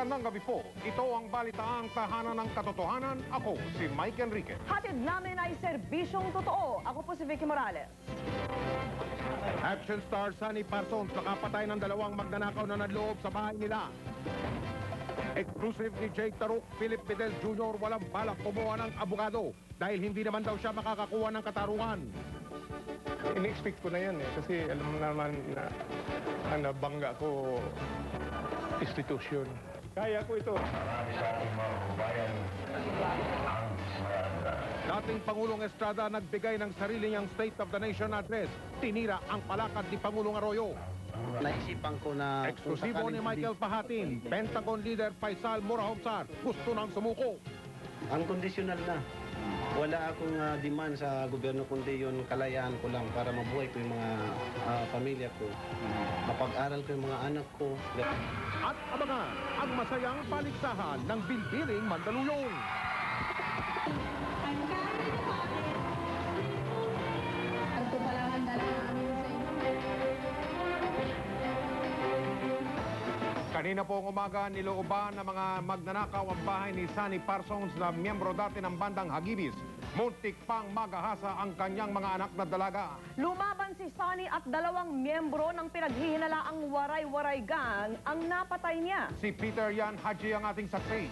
Magandang gabi po. Ito ang balitaang tahanan ng katotohanan. Ako si Mike Enrique. Hatid namin ay serbisyong totoo. Ako po si Vicky Morales. Action star Sunny Parsons nakapatay ng dalawang magnanakaw na nanloob sa bahay nila. Exclusive ni Jake Taruk, Philip Fidel Jr. walang balak kumuha ng abogado dahil hindi naman daw siya makakakuha ng katarungan. In-expect ko na yan kasi alam mo naman na ang nabangga ko institusyon. Kaya ko ito. Dating Pangulong Estrada nagbigay ng sarili niyang State of the Nation address. Tinira ang palakad ni Pangulong Arroyo. Naisipan ko na... Eksklusibo ni Michael Pahatin, Pentagon leader Faisal Murahomsar, gusto nang sumuko. Ang kondisyonal na. Wala akong demand sa gobyerno, kundi yun kalayaan ko lang para mabuhay ko yung mga pamilya ko. Mapag-aral ko yung mga anak ko. At abangan ang masayang paligsahan ng Bilbiling Mandaluyong. Ito pala ang dala namin sa inyo. Kanina pong umaga nilooban ng mga magnanakaw ang bahay ni Sunny Parsons na miyembro dati ng bandang Hagibis. Muntik pang magahasa ang kanyang mga anak na dalaga. Lumaban si Sunny at dalawang miyembro ng pinaghihinalaang Waray-Waray Gang ang napatay niya. Si Peter Yan Haji ang ating saksi.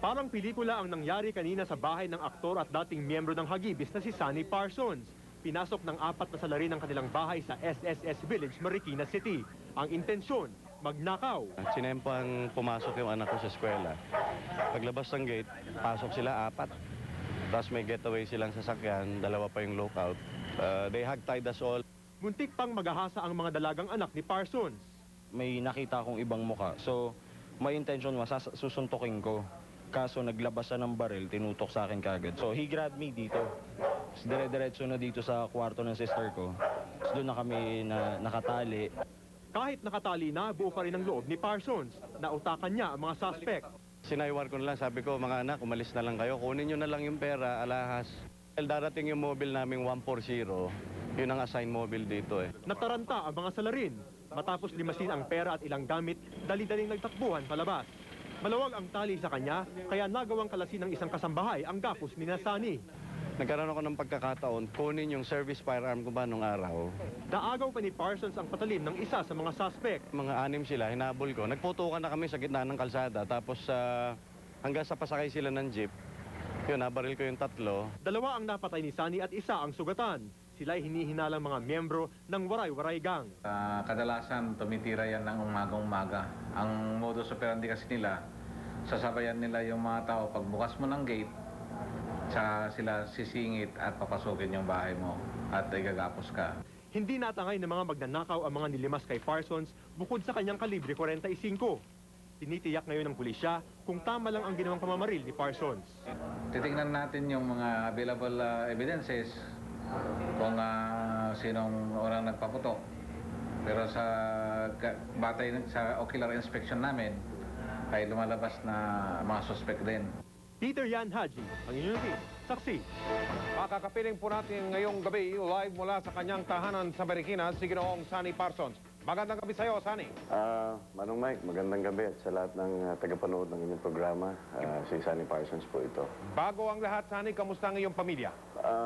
Parang pelikula ang nangyari kanina sa bahay ng aktor at dating miyembro ng Hagibis na si Sunny Parsons. Pinasok ng 4 na salarin ng kanilang bahay sa SSS Village, Marikina City. Ang intensyon, magnakaw. Sinempohan pumasok yung anak ko sa eskwela. Paglabas ng gate, pasok sila 4. Tapos may getaway silang sasakyan, 2 pa yung lookout. They hog-tied us all. Muntik pang magahasa ang mga dalagang anak ni Parsons. May nakita akong ibang muka. So, may intention susuntukin ko. Kaso naglabas siya ng baril, tinutok sa akin kagad. So, he grabbed me dito. Dire-diretso na dito sa kwarto ng sister ko. Doon na kami nakatali. Kahit nakatali na, buo pa rin ang loob ni Parsons. Nautakan niya ang mga suspect. Sinaywar ko na lang, sabi ko, mga anak, umalis na lang kayo. Kunin nyo na lang yung pera, alahas. Darating yung mobile naming 140. Yun ang assigned mobile dito eh. Nataranta ang mga salarin. Matapos limasin ang pera at ilang gamit, dali-daling nagtakbuhan palabas. Malawag ang tali sa kanya, kaya nagawang kalasin ng isang kasambahay ang gapos ni Sunny. Nagkaroon ako ng pagkakataon, kunin yung service firearm ko ba nung araw. Naagaw pa ni Parsons ang patalim ng isa sa mga suspect. Mga 6 sila, hinabol ko. Nagputukan na kami sa gitna ng kalsada. Tapos hanggang sa pasakay sila ng jeep, yun, nabaril ko yung 3. 2 ang napatay ni Sunny at 1 ang sugatan. Sila'y hinihinalang mga miyembro ng Waray-Waray Gang. Kadalasan tumitira yan ng umagang-umaga. Ang modus operandi kasi nila, sasabayan nila yung mga tao. Pagbukas mo ng gate, sila sisingit at papasukin yung bahay mo at igagapos ka. Hindi natangay ng mga magnanakaw ang mga nilimas kay Parsons bukod sa kanyang kalibre 45. Tinitiyak ngayon ng pulisya kung tama lang ang ginawang pamamaril ni Parsons. Titingnan natin yung mga available evidences kung sinong orang nagpaputok. Pero batay sa ocular inspection namin ay lumalabas na mga suspect din. Peter Yan Haji, ang inyong saksi. Makakapiling po natin ngayong gabi live mula sa kanyang tahanan sa Marikina, si Ginoong Sunny Parsons. Magandang gabi sa iyo, Sunny. Manong Mike, magandang gabi at sa lahat ng tagapanood ng inyong programa. Si Sunny Parsons po ito. Bago ang lahat, Sunny, kamusta ang iyong pamilya?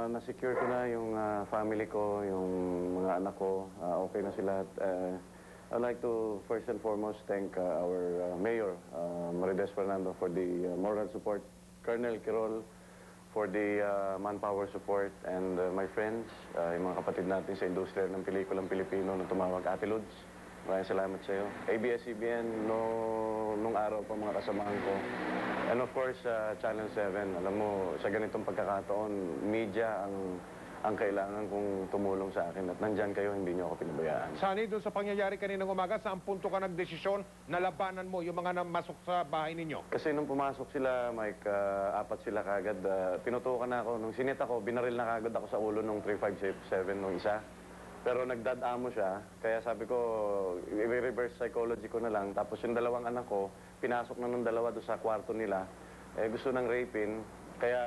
Na-secure ko na yung family ko, yung mga anak ko. Okay na sila. I'd like to first and foremost thank our Mayor, Marides Fernando, for the moral support, Colonel Quirol, for the manpower support, and my friends, yung mga kapatid natin sa industriya ng pelikulang Pilipino na tumawag, Ate Lods. Maraming salamat sa iyo. ABS-CBN, nung araw pa mga kasamahan ko. And of course, Channel 7, alam mo, sa ganitong pagkakataon, media ang kailangan kong tumulong sa akin at nandyan kayo, hindi niyo ako pinabayaan. Sunny, doon sa pangyayari kaninang umaga, saan punto ka nagdesisyon na labanan mo yung mga namasok sa bahay ninyo? Kasi nung pumasok sila, Mike, 4 sila kagad. Tinutukan na ako. Nung sinit ako, binaril na kagad ako sa ulo nung 357 nung isa. Pero nagdadamo siya, kaya sabi ko, i-reverse psychology ko na lang. Tapos yung 2 anak ko, pinasok na nung 2 doon sa kwarto nila. Gusto ng rapin. Kaya,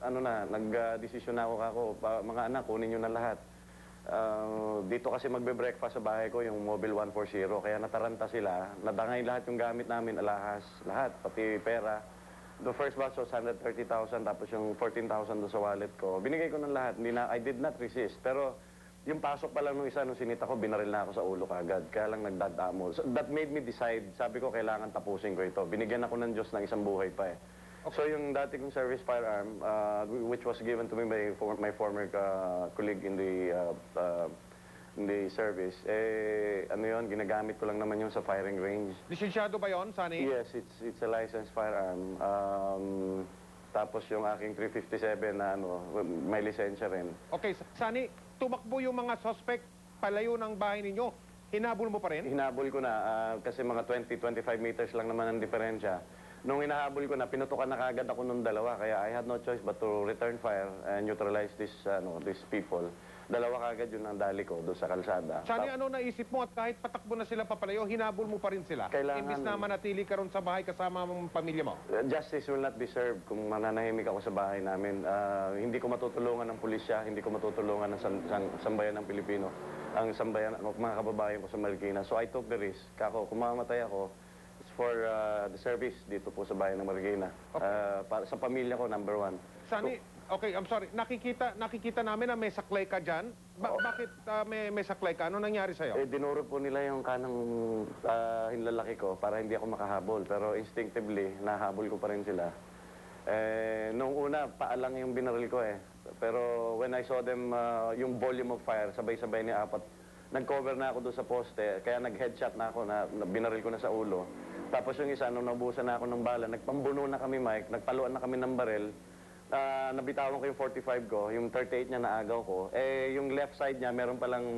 nag-desisyon na ako, mga anak, kunin nyo na lahat. Dito kasi magbe-breakfast sa bahay ko, yung Mobile 140, kaya nataranta sila. Nadangay lahat yung gamit namin, alahas, lahat, pati pera. The first batch was 130,000, tapos yung 14,000 doon sa wallet ko. Binigay ko ng lahat, I did not resist. Pero yung pasok pa lang nung isa, nung sinita ko, binaril na ako sa ulo kaagad. Kaya lang nagdadamol. So, that made me decide, sabi ko, kailangan tapusin ko ito. Binigyan ako ng Diyos ng isang buhay pa eh. So yung dati kong service firearm, which was given to me by my former colleague in the service, ano yun, ginagamit ko lang naman yun sa firing range. Lisensyado ba yon, Sunny? Yes, it's a licensed firearm. Tapos yung aking 357 na may lisensya rin. Okay, Sunny, tumakbo yung mga suspect palayo ng bahay ninyo. Hinabol mo pa rin? Hinabol ko na kasi mga 20-25 meters lang naman ang diferensya. Nung hinahabol ko na, pinutukan na kagad ako nung dalawa. Kaya I had no choice but to return fire and neutralize these people. Dalawa kagad yun ang dali ko doon sa kalsada. Sunny, ano naisip mo at kahit patakbo na sila papalayo, hinabol mo pa rin sila? Kailangan- Imbis na manatili ka ron sa bahay kasama ang pamilya mo? Justice will not be served kung mananahimik ako sa bahay namin. Hindi ko matutulungan ng pulisya, hindi ko matutulungan ng sambayan ng Pilipino, ang sambayan, mga kababayan ko sa Marikina. So I took the risk. Kako, kung mamamatay ako, it's for the service dito po sa bayan ng Marikina. Para sa pamilya ko, number one. Sunny, okay, I'm sorry. Nakikita namin na may saklay ka dyan. Bakit may saklay ka? Ano nangyari sa'yo? Dinuro po nila yung kanang hinlalaki ko para hindi ako makahabol. Pero instinctively, nahabol ko pa rin sila. Nung una, paalang yung binaril ko eh. Pero when I saw them, yung volume of fire, sabay-sabay ni apat, nag-cover na ako doon sa poste, kaya nag-headshot na ako, na binaril ko na sa ulo. Tapos yung isa, nung nabusan na ako ng bala, nagpambuno na kami, Mike, nagpaluan na kami ng baril. Nabitawan ko yung 45 ko, yung 38 niya naagaw ko. Yung left side niya, meron palang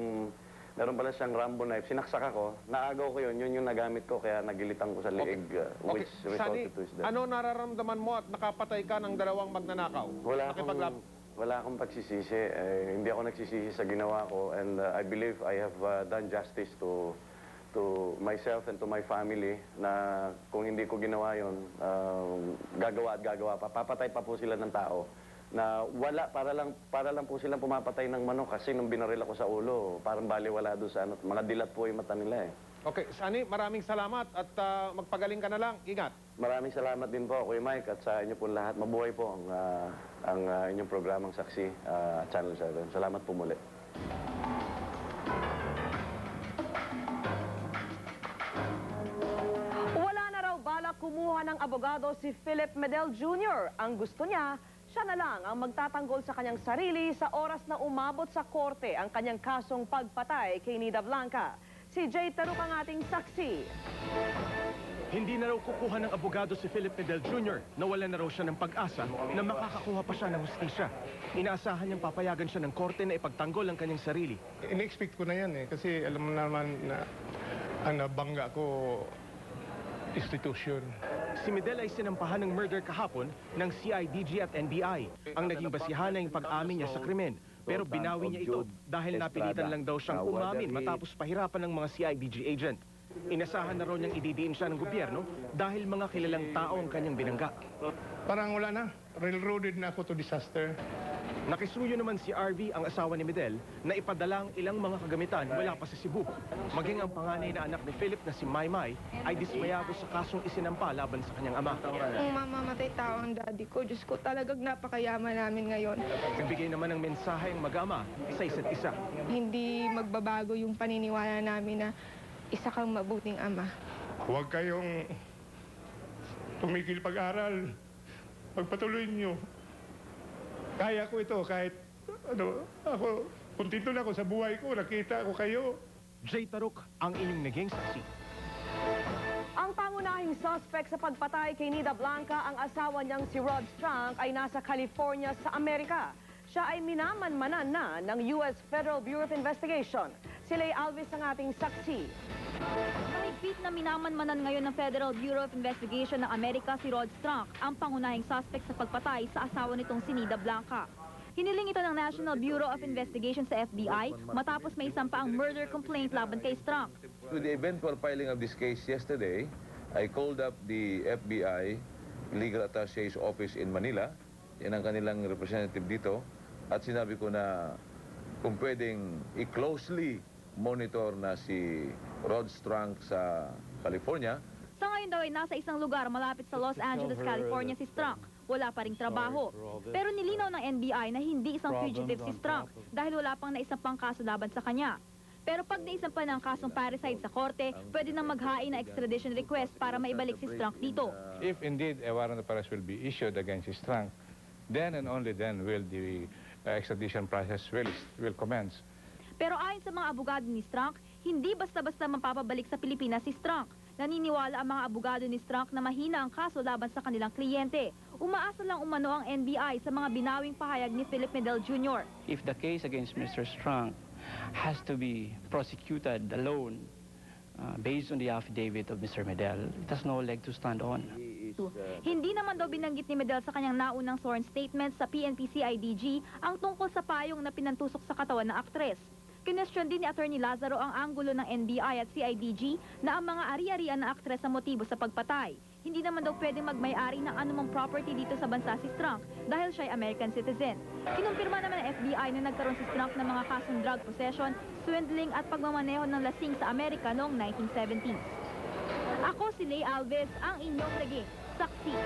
siyang Rambo knife. Sinaksak ako, naagaw ko yun yung nagamit ko, kaya nagilitan ko sa leeg, which Sunny, resulted to his death. ano nararamdaman mo at nakapatay ka ng dalawang magnanakaw? Wala akong pagsisisi. Hindi ako nagsisisi sa ginawa ko, and I believe I have done justice to myself and to my family, na kung hindi ko ginawa yun, gagawa at gagawa pa. Papatay pa po sila ng tao na wala, para lang po silang pumapatay ng manok, kasi nung binaril ako sa ulo, parang baliwala doon sa mga dilat po yung mata nila eh. Okay, Sunny, maraming salamat at magpagaling ka na lang. Ingat. Maraming salamat din po, Kuya Mike, at sa inyo po lahat. Mabuhay po ang inyong programang Saksi, Channel 7. Salamat po muli. Wala na raw balak kumuha ng abogado si Philip Medel Jr. Ang gusto niya, siya na lang ang magtatanggol sa kanyang sarili sa oras na umabot sa korte ang kanyang kasong pagpatay kay Nida Blanca. Si Jay Taruk ang ating saksi. Hindi na raw kukuha ng abogado si Philip Medel Jr. Nawalan na raw siya ng pag-asa na makakakuha pa siya ng hustisya. Inaasahan niyang papayagan siya ng korte na ipagtanggol ang kanyang sarili. In-expect ko na yan eh, kasi alam mo naman na ang nabangga ko, institusyon. Si Medel ay sinampahan ng murder kahapon ng CIDG at NBI. Ang naging basihan ay yung pag-amin niya sa krimen. Pero binawi niya ito dahil napilitan lang daw siyang umamin matapos pahirapan ng mga CIDG agent. Inasahan na raw niyang ididiin siya ng gobyerno dahil mga kilalang tao ang kanyang binangga. Parang wala na. Railroaded na ako to disaster. Nakisuyo naman si RV, ang asawa ni Medel, na ipadala ang ilang mga kagamitan mula pa sa Cebu. Maging ang panganay na anak ni Philip na si Maymay ay dismayado sa kasong isinampa laban sa kanyang ama. Kung mamamatay tao ang daddy ko, Diyos ko, talagang napakayaman namin ngayon. Nagbigay naman ng mensahe ang mag-ama sa isa't isa. Hindi magbabago yung paniniwala namin na isa kang mabuting ama. Huwag kayong tumigil pag-aral. Pagpatuloy niyo. Kaya ko ito kahit ako, kontento na ako sa buhay ko, nakita ko kayo. Jay Taruk, ang inyong naging saksi. Ang pangunahing suspect sa pagpatay kay Nida Blanca, ang asawa niyang si Rod Strunk, ay nasa California sa Amerika. Siya ay minamanmanan na ng U.S. Federal Bureau of Investigation. Si Lay Alvis ang ating saksi. Mahigpit na minamanmanan ngayon ng Federal Bureau of Investigation ng Amerika si Rod Strunk, ang pangunahing suspect sa pagpatay sa asawa nitong si Nida Blanca. Hiniling ito ng National Bureau of Investigation sa FBI matapos may isampa ang murder complaint laban kay Strunk. With the eventual filing of this case yesterday, I called up the FBI Legal Attaché's office in Manila. Yan ang kanilang representative dito. At sinabi ko na kung pwedeng i-closely monitor na si Rod Strunk sa California. Sa ngayon daw ay nasa isang lugar malapit sa Los Angeles, California si Strunk. Wala pa ring trabaho. Pero nilinaw ng NBI na hindi isang fugitive si Strunk dahil wala pang naisampang kaso laban sa kanya. Pero pag naisampan ng kasong parricide sa korte, pwede nang maghain na extradition request para maibalik si Strunk dito. If indeed a warrant of arrest will be issued against Strunk, then and only then will the extradition process will commence. Pero ayon sa mga abogado ni Strunk, hindi basta-basta mapapabalik sa Pilipinas si Strunk. Naniniwala ang mga abogado ni Strunk na mahina ang kaso laban sa kanilang kliyente. Umaasa lang umano ang NBI sa mga binawing pahayag ni Philip Medel Jr. If the case against Mr. Strunk has to be prosecuted alone based on the affidavit of Mr. Medel, it has no leg to stand on. Hindi naman daw binanggit ni Medel sa kanyang naunang sworn statement sa PNP-CIDG ang tungkol sa payong na pinantusok sa katawan ng aktres. Kinestyon din ni Attorney Lazaro ang anggulo ng NBI at CIDG na ang mga ari-arian na aktres sa motibo sa pagpatay. Hindi naman daw pwedeng magmay-ari ng anumang property dito sa bansa si Strunk dahil siya ay American citizen. Kinumpirma naman ng FBI na nagkaroon si Strunk ng mga kasong drug possession, swindling at pagmamaneho ng lasing sa Amerika noong 1970s. Ako si Lay Alves, ang inyong naging saksi.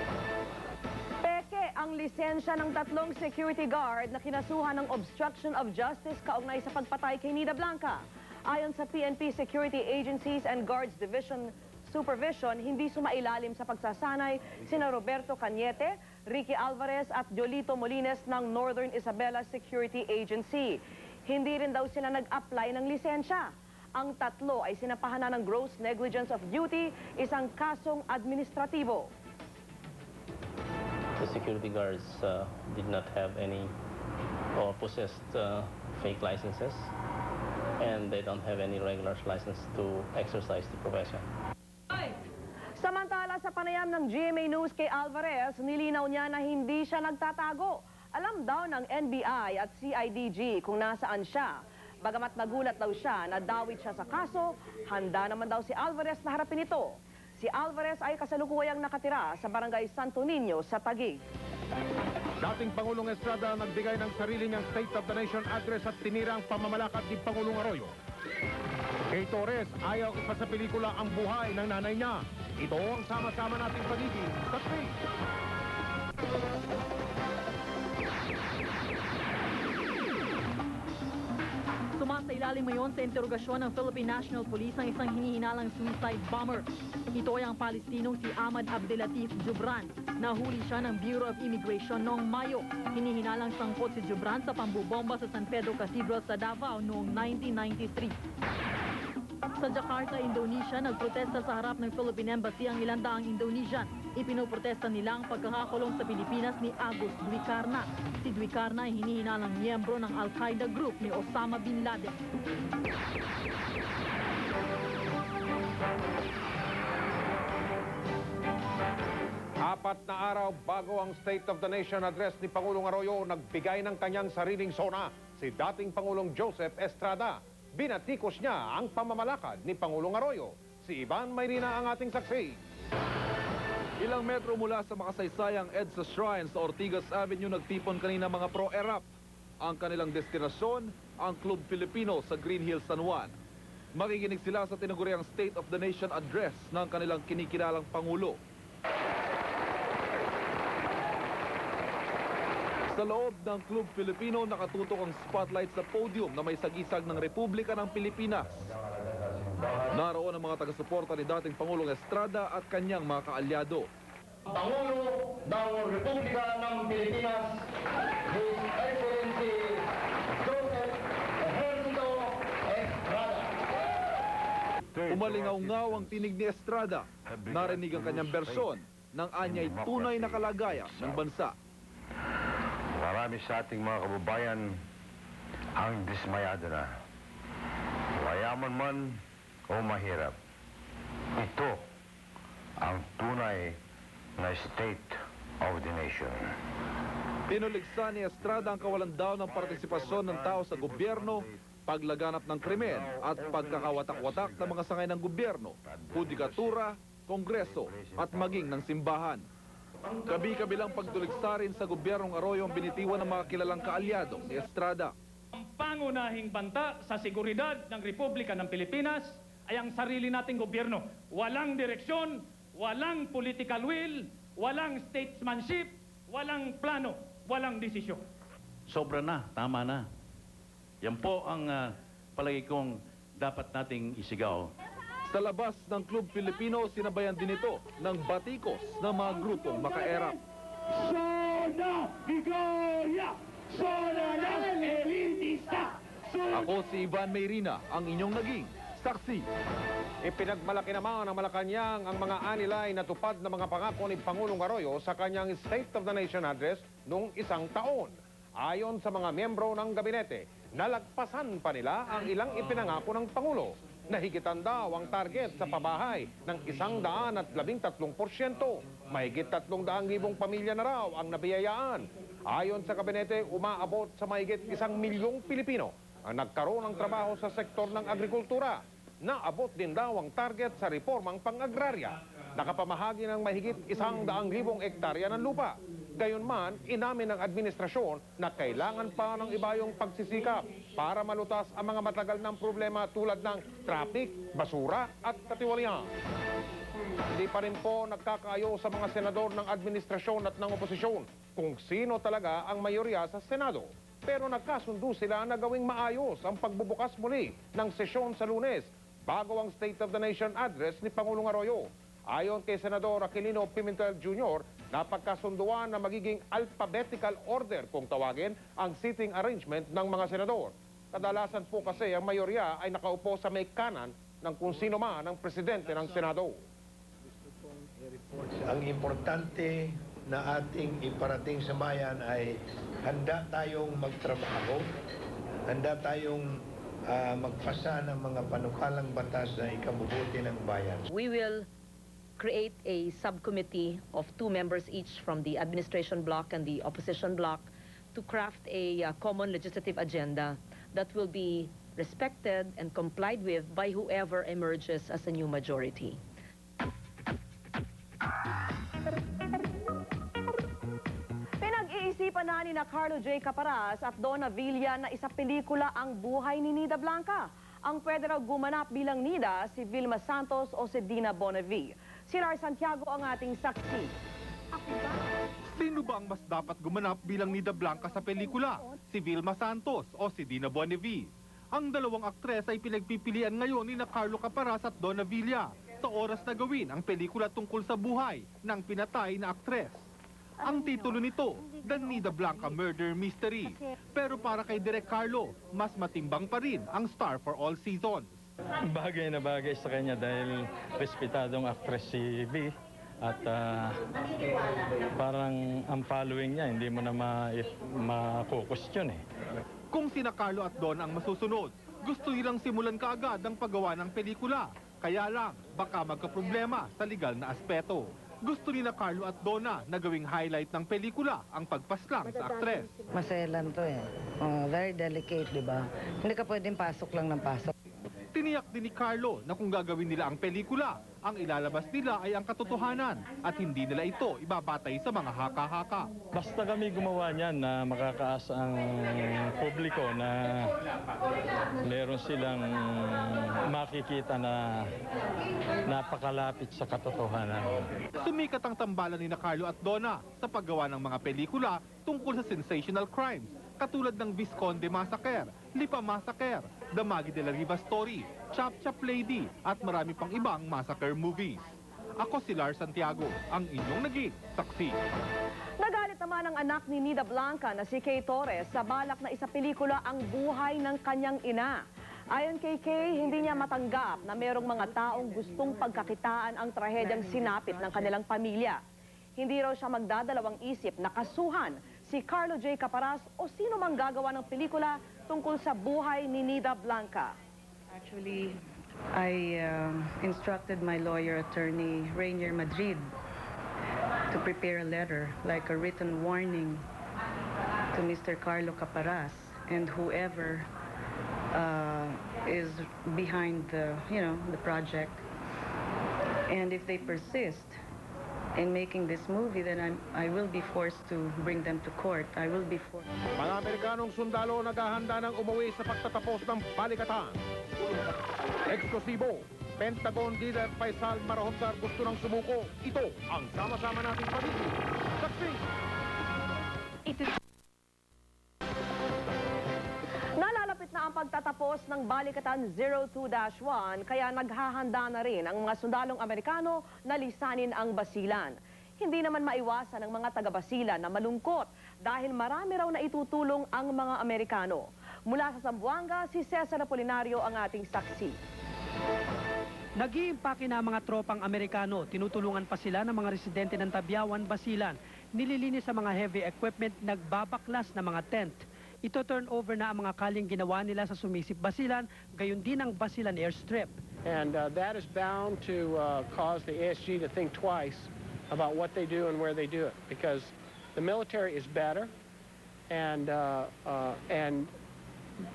Peke ang lisensya ng 3 security guard na kinasuhan ng obstruction of justice kaugnay sa pagpatay kay Nida Blanca. Ayon sa PNP Security Agencies and Guards Division Supervision, hindi sumailalim sa pagsasanay sina Roberto Cañete, Ricky Alvarez at Jolito Molines ng Northern Isabela Security Agency. Hindi rin daw sila nag-apply ng lisensya. Ang 3 ay sinapahan na ng gross negligence of duty, isang kasong administratibo. The security guards did not have any or possessed fake licenses, and they don't have any regular license to exercise the profession. Samantala sa panayam ng GMA News kay Alvarez, nilinaw niya na hindi siya nagtatago. Alam daw ng NBI at CIDG kung nasaan siya. Bagamat nagulat daw siya na dawit siya sa kaso, handa naman daw si Alvarez na harapin ito. Si Alvarez ay kasalukuyang nakatira sa Barangay Santo Niño sa Taguig. Dating Pangulong Estrada nagbigay ng sarili niyang State of the Nation address at tinira ang pamamalakad ni Pangulong Arroyo. Kay Torres, ayaw ipa sa pelikula ang buhay ng nanay niya. Ito ang sama-sama nating pagiging saksi. Sumasailalim ngayon sa interogasyon ng Philippine National Police ang isang hinihinalang suicide bomber. Ito ay ang Palestinong si Ahmad Abdelatif Jubran. Nahuli siya ng Bureau of Immigration noong Mayo. Hinihinalang sangkot si Jubran sa pambubomba sa San Pedro Cathedral sa Davao noong 1993. Sa Jakarta, Indonesia, nagprotesta sa harap ng Philippine Embassy ang ilang daang Indonesian. Ipinoprotesta nila ang pagkakakulong sa Pilipinas ni Agus Dwi-Karna. Si Dwi-Karna ay hinihinalang miyembro ng Al-Qaeda group ni Osama Bin Laden. Apat na araw bago ang State of the Nation address ni Pangulong Arroyo, nagbigay ng kanyang sariling sona si dating Pangulong Joseph Estrada. Binatikos niya ang pamamalakad ni Pangulong Arroyo. Si Ivan Mayrina ang ating saksi. Ilang metro mula sa makasaysayang EDSA Shrine sa Ortigas Avenue nagtipon kanina mga pro-ERAP. Ang kanilang destinasyon, ang Club Filipino sa Green Hills, San Juan. Makikinig sila sa tinaguriang State of the Nation address ng kanilang kinikilalang Pangulo. Sa loob ng Club Filipino, nakatutok ang spotlight sa podium na may sagisag ng Republika ng Pilipinas. Naroon ang mga taga-suporta ni dating Pangulong Estrada at kanyang mga kaalyado. Pangulo ng Republika ng Pilipinas, His Excellency Joseph Ejercito Estrada. Umalingaw-ngaw ang tinig ni Estrada. Narinig ang kanyang bersyon ng anyay tunay na kalagayan ng bansa. Marami sa ating mga kababayan ang dismayado na. Mayaman man o mahirap. Ito ang tunay na State of the Nation. Pinuligsa ni Estrada ang kawalandaw ng partisipasyon ng tao sa gobyerno, paglaganap ng krimen at pagkakawatak-watak ng mga sangay ng gobyerno, judikatura, kongreso at maging ng simbahan. Kabi-kabilang pagtuligsa rin sa gobyernong Arroyo ang binitiwan ng mga kilalang kaalyado ni Estrada. pangunahing banta sa seguridad ng Republika ng Pilipinas ay ang sarili nating gobyerno. Walang direksyon, walang political will, walang statesmanship, walang plano, walang desisyon. Sobra na, tama na. Yan po ang palagi kong dapat nating isigaw. Sa labas ng Club Filipino, sinabayan din ito ng batikos ng mga grupong makaerap. Sona Vigoria! Sona ng elitista! Ako si Ivan Mayrina, ang inyong naging saksi. Ipinagmalaki naman ng Malacanang ang mga anilay na tupad na mga pangako ni Pangulong Arroyo sa kanyang State of the Nation address noong isang taon. Ayon sa mga miyembro ng gabinete, nalagpasan pa nila ang ilang ipinangako ng Pangulo. Nahigitan daw ang target sa pabahay ng 113%. Mahigit 300,000 pamilya na raw ang nabiyayaan. Ayon sa kabinete, umaabot sa mahigit 1 milyong Pilipino ang nagkaroon ng trabaho sa sektor ng agrikultura. Naabot din daw ang target sa reformang pang-agrarya. Nakapamahagi ng mahigit 100,000 hektarya ng lupa. Gayunman, inamin ng administrasyon na kailangan pa ng iba yung pagsisikap para malutas ang mga matagal ng problema tulad ng traffic, basura at katiwalian. Hindi pa rin po nagkakaayo sa mga senador ng administrasyon at ng oposisyon kung sino talaga ang mayorya sa Senado. Pero nagkasundo sila na gawing maayos ang pagbubukas muli ng sesyon sa Lunes bago ang State of the Nation address ni Pangulong Arroyo. Ayon kay Senador Aquilino Pimentel Jr., napagkasunduan na magiging alphabetical order kung tawagin ang seating arrangement ng mga senador. Kadalasan po kasi ang mayorya ay nakaupo sa may kanan ng kung sino man ang presidente ng Senado. Ang importante na ating iparating sa bayan ay handa tayong magtrabaho, handa tayong magpasa ng mga panukalang batas na ikabubuti ng bayan. We will create a subcommittee of 2 members each from the administration block and the opposition block to craft a common legislative agenda that will be respected and complied with by whoever emerges as a new majority. Pinag-iisipan na ni Carlo J. Caparas at Donna Villa na isa pelikula ang buhay ni Nida Blanca. Ang pwede raw gumanap bilang Nida si Vilma Santos o si Dina Bonnevie. Si Lar Santiago ang ating saksi. Sino ba ang mas dapat gumanap bilang Nida Blanca sa pelikula? Si Vilma Santos o si Dina Bonnevie? Ang dalawang aktres ay pinagpipilian ngayon ni Carlo Caparas at Donna Villa sa oras na gawin ang pelikula tungkol sa buhay ng pinatay na aktres. Ang titulo nito, The Nida Blanca Murder Mystery. Pero para kay Direk Carlo, mas matimbang pa rin ang star for all seasons. Bagay na bagay sa kanya dahil respetadong actress si V at parang ang following niya hindi mo na ma-question eh. Kung sina Carlo at Donna ang masusunod, gusto nilang simulan kaagad ang paggawa ng pelikula. Kaya lang, baka magkaproblema sa legal na aspeto. Gusto ni Carlo at Donna na gawing highlight ng pelikula ang pagpaslang sa aktres. Maselan to eh. Very delicate, di ba? Hindi ka pwedeng pasok lang ng pasok. Tiniyak din ni Carlo na kung gagawin nila ang pelikula, ang ilalabas nila ay ang katotohanan at hindi nila ito ibabatay sa mga haka-haka. Basta kami gumawa niyan na makakaasa ang publiko na meron silang makikita na napakalapit sa katotohanan. Sumikat ang tambalan ni Carlo at Donna sa paggawa ng mga pelikula tungkol sa sensational crimes katulad ng Visconde Massacre, Lipa Massacre, The Maggie de la Riva Story, Chop Chop Lady at marami pang ibang massacre movies. Ako si Lar Santiago, ang inyong naging saksi. Nagalit naman ang anak ni Nida Blanca na si Kay Torres sa balak na isa pelikula ang buhay ng kanyang ina. Ayon kay Kay, hindi niya matanggap na merong mga taong gustong pagkakitaan ang trahedyang sinapit ng kanilang pamilya. Hindi raw siya magdadalawang isip na kasuhan si Carlo J. Caparas o sino mang gagawa ng pelikula tungkol sa buhay ni Nida Blanca. Actually, I instructed my lawyer attorney, Rainier Madrid, to prepare a letter, like a written warning to Mr. Carlo Caparas and whoever is behind the project. And if they persist in making this movie, then I will be forced to bring them to court. I will be forced. Mga Amerikanong sundalo naghahanda ng umuwi sa pagtatapos ng balikatan. Eksklusibo, Pentagon leader Faisal Marahomsar gusto ng sumuko. Ito ang sama-sama nating pamilya. Saksi! Nalalapit na ang pagtatapos ng Balikatan 02-1 kaya naghahanda na rin ang mga sundalong Amerikano na lisanin ang basilan. Hindi naman maiwasan ng mga taga-basilan na malungkot dahil marami raw na itutulong ang mga Amerikano. Mula sa Zamboanga, si Cesar Apolinario ang ating saksi. Nag-iimpake na ang mga tropang Amerikano. Tinutulungan pa sila ng mga residente ng Tabyawan, Basilan. Nililinis sa mga heavy equipment, nagbabaklas ng mga tent. Ito turnover na ang mga kaling ginawa nila sa Sumisip, Basilan, gayon din ang Basilan Airstrip. And that is bound to cause the ASG to think twice about what they do and where they do it, because the military is better and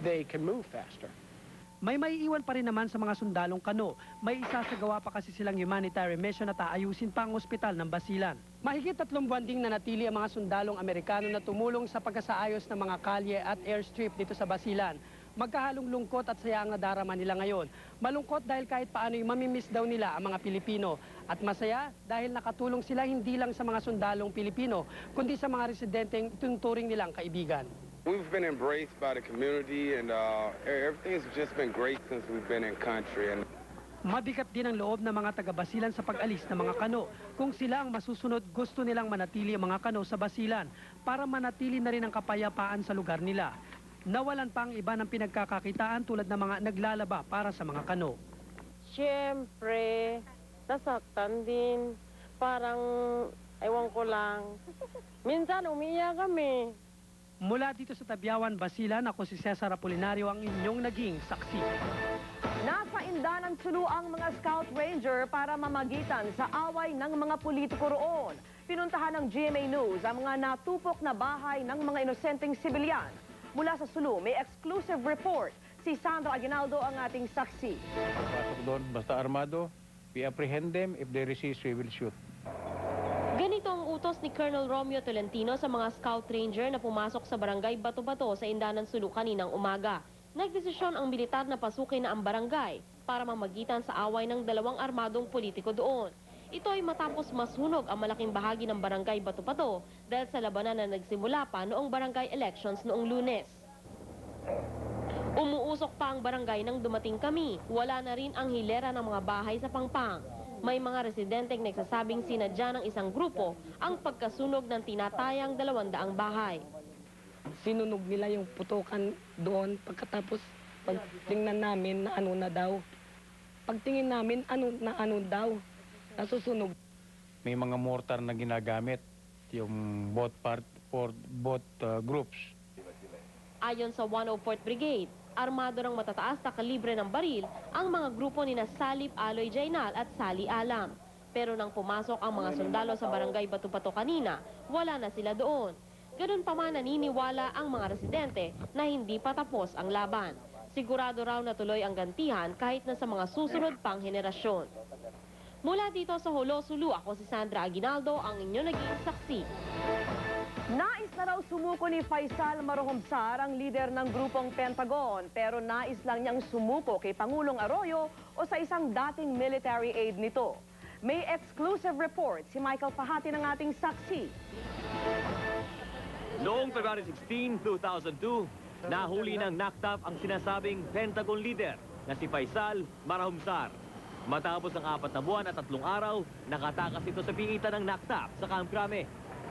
they can move faster. May maiiwan pa rin naman sa mga sundalong kano. May isasagawa pa kasi silang humanitarian mission at aayusin pa ang ospital ng Basilan. Mahigit 3 buwan ding nanatili ang mga sundalong Amerikano na tumulong sa pagkasaayos ng mga kalye at airstrip dito sa Basilan. Magkahalong lungkot at saya ang nadarama nila ngayon. Malungkot dahil kahit paano'y mamimiss daw nila ang mga Pilipino. At masaya dahil nakatulong sila hindi lang sa mga sundalong Pilipino, kundi sa mga residenteng ituturing nilang kaibigan. We've been embraced by the community and everything's just been great since we've been in country. And Mabigat din ang loob ng mga taga-Basilan sa pag-alis ng mga kano. Kung sila ang masusunod, gusto nilang manatili ang mga kano sa Basilan para manatili na rin ang kapayapaan sa lugar nila. Nawalan pa ang iba ng pinagkakakitaan tulad ng mga naglalaba para sa mga kano. Siyempre, nasaktan din. Parang, ewan ko lang. Minsan umiiyak kami. Mula dito sa Tabyawan, Basilan, ako si Cesar Apolinario, ang inyong naging saksi. Nasa Indanan Sulu ang mga Scout Ranger para mamagitan sa away ng mga politiko roon. Pinuntahan ng GMA News ang mga natupok na bahay ng mga inosenteng sibilyan. Mula sa Sulu, may exclusive report. Si Sandro Aguinaldo ang ating saksi. Pasok doon, basta armado, we apprehend them. If they resist, we will shoot. Ganito ang utos ni Colonel Romeo Tolentino sa mga Scout Ranger na pumasok sa barangay Bato-Bato sa Indanan Sulu kaninang umaga. Nagdesisyon ang militar na pasukin na ang barangay para mamagitan sa away ng 2 armadong politiko doon. Ito ay matapos masunog ang malaking bahagi ng barangay Bato-Bato dahil sa labanan na nagsimula pa noong barangay elections noong Lunes. Umuusok pa ang barangay nang dumating kami. Wala na rin ang hilera ng mga bahay sa Pangpang. May mga residenteng nagsasabing sinadya ng isang grupo ang pagkasunog ng tinatayang 200 bahay. Sinunog nila yung putukan doon pagkatapos pagtingnan namin na ano na daw. Pagtingin namin ano daw, nasusunog. May mga mortar na ginagamit yung both groups. Ayon sa 104th Brigade, armado ng matataas na kalibre ng baril ang mga grupo ni Salip Aloy Jainal at Sally Alam. Pero nang pumasok ang mga sundalo sa barangay Bato-Bato kanina, wala na sila doon. Ganun pa man naniniwala ang mga residente na hindi pa tapos ang laban. Sigurado raw na tuloy ang gantihan kahit na sa mga susunod pang henerasyon. Mula dito sa Jolo, Sulu, ako si Sandra Aguinaldo, ang inyong naging saksi. Nais na raw sumuko ni Faisal Marahomsar, ang lider ng grupong Pentagon, pero nais lang niyang sumuko kay Pangulong Arroyo o sa isang dating military aide nito. May exclusive report si Michael Pahati ng ating saksi. Noong February 16, 2002, nahuli ng NACTAP ang sinasabing Pentagon leader na si Faisal Marahomsar. Matapos ang 4 na buwan at 3 araw, nakatakas ito sa pingitan ng NACTAP sa Camp Crame.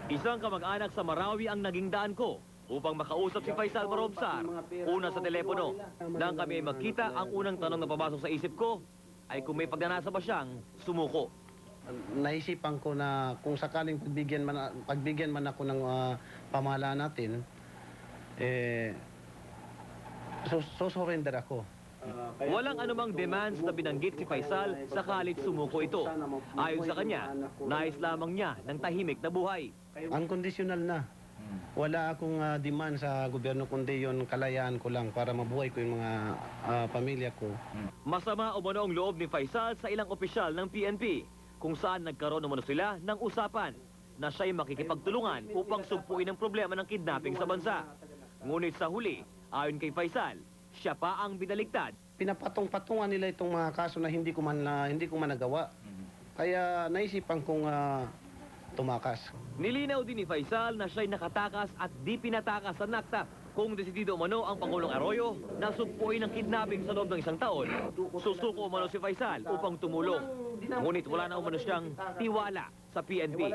Isang kamag-anak sa Marawi ang naging daan ko upang makausap si Faisal Marahomsar. Una sa telepono. Nang kami ay magkita, ang unang tanong na papasok sa isip ko ay kung may pagnanasa ba siyang sumuko. Naisipan ko na kung sakaling pagbigyan man ako ng pamahalaan natin, surrender ako. Walang anumang demands na binanggit si Faisal sakalit sumuko ito. Ayon sa kanya, nais lamang niya ng tahimik na buhay. Ang conditional na. Wala akong demand sa gobyerno kundi yon kalayaan ko lang para mabuhay ko yung mga pamilya ko. Masama umano ang loob ni Faisal sa ilang opisyal ng PNP. kung saan nagkaroon umano sila ng usapan na siya'y makikipagtulungan upang sumpuin ang problema ng kidnapping sa bansa. Ngunit sa huli, ayon kay Faisal, siya pa ang binaligtad. Pinapatong-patungan nila itong mga kaso na hindi ko man nagawa. Kaya naisipan kong tumakas. Nilinaw din ni Faisal na siya'y nakatakas at di pinatakas sa NACTAP. Kung desidido umano ang Pangulong Arroyo na sumpuin ang kidnapping sa loob ng isang taon, susuko umano si Faisal upang tumulong. Ngunit wala na umano siyang tiwala sa PNP.